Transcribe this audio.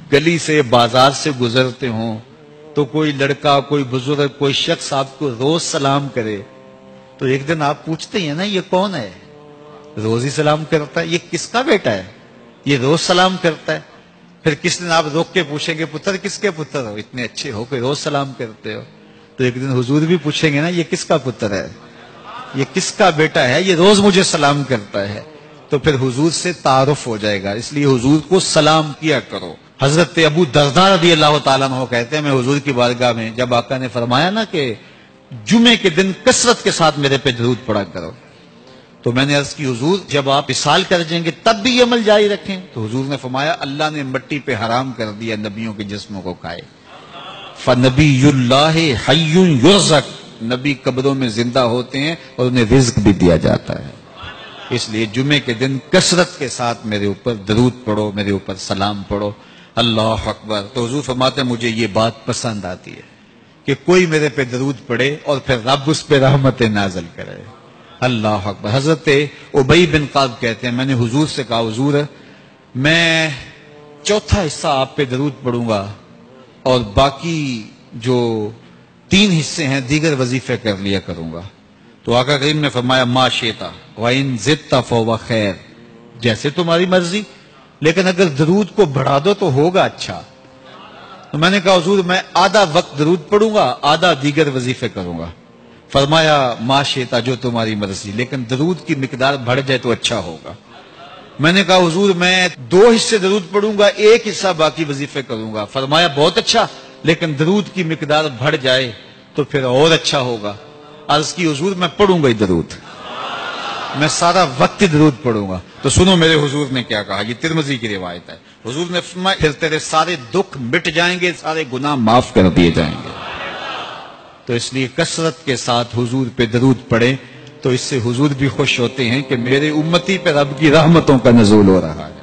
گلی سے بازار سے گزرتے ہوں تو کوئی لڑکا کوئی بزرگ کوئی شخص آپ کو روز سلام کرے تو ایک دن آپ پوچھتے ہیں نا یہ کون ہے؟ روز ہی سلام کرتا ہے، یہ کس کا بیٹا ہے؟ یہ روز سلام کرتا ہے۔ پھر کس دن آپ روک کے پوچھیں گے پتر کس کے پتر ہو؟ اتنے اچھے ہو کہ روز سلام کرتے ہو۔ تو ایک دن حضور بھی پوچھیں گے نا یہ کس کا پتر ہے، یہ کس کا بیٹا ہے، یہ روز مجھے سلام کرتا ہے۔ تو پھر حضور سے تعارف ہو جائے گا، اس لیے حضور کو سلام کیا کرو۔ حضرت ابو درداء رضی اللہ تعالیٰ عنہ کہتے ہیں میں حضور کی بارگاہ میں جب آقا نے فرمایا نا کہ جمعے کے دن کثرت کے ساتھ میرے پہ درود پڑا کرو، تو میں نے عرض کی حضور جب آپ وصال کر جائیں گے تب بھی یہ عمل جاری رکھیں؟ تو حضور نے فرمایا اللہ نے مٹی پہ حرام کر دیا نبیوں کے جسموں کو کھائے۔ فنبی اللہ حی یرزق، نبی قبروں میں زندہ ہوتے ہیں اور انہیں رزق بھی دیا جاتا ہے۔ اس لیے جمعے کے دن کثرت کے ساتھ میرے اوپر درود پڑھو، میرے اوپر سلام پڑھو۔ اللہ اکبر۔ تو حضور فرماتے ہیں مجھے یہ بات پسند آتی ہے کہ کوئی میرے پہ درود پڑھے اور پھر رب اس پہ رحمت نازل کرے۔ اللہ اکبر۔ حضرت ابی بن قعب کہتے ہیں میں نے حضور سے کہا حضور میں چوتھا حصہ آپ پہ درود پڑھوں گا اور باقی جو 3 حصے ہیں دیگر وظیفے کر لیا کروں گا۔ تو آقا کریم نے فرمایا ما شئتا وَإِن زِدْتَ فَهُوَ خَيْرٌ، جیسے تمہاری مرضی، لیکن اگر درود کو بڑھا دو تو ہوگا اچھا۔ تو میں نے کہا حضور میں آدھا وقت درود پڑھوں گا آدھا دیگر وظیفے کروں گا۔ فرمایا ما شئتا، جو تمہاری مرضی، لیکن درود کی مقدار بڑھ جائے تو اچھا ہوگا۔ میں نے کہا حضور میں 2 حصے درود پڑھوں گا 1 حصہ باقی وظیفے کروں گا۔ فرمایا بہت اچھا، لیکن درود کی مقدار بڑھ جائے تو پھر اور اچھا ہوگا۔ عرض کی حضور میں پڑھوں گا ہی درود، میں سارا وقت درود پڑھوں گا۔ تو سنو میرے حضور نے کیا کہا، یہ ترمذی کی روایت ہے۔ حضور نے فرمایا پھر تیرے سارے دکھ مٹ جائیں گے، سارے گناہ معاف کر دیے جائیں گے۔ تو اس لیے کثرت کے ساتھ حضور پہ درود پڑھیں تو اس سے حضور بھی خوش ہوتے ہیں کہ میرے امتی پہ رب کی رحمتوں کا نزول ہو رہا ہے۔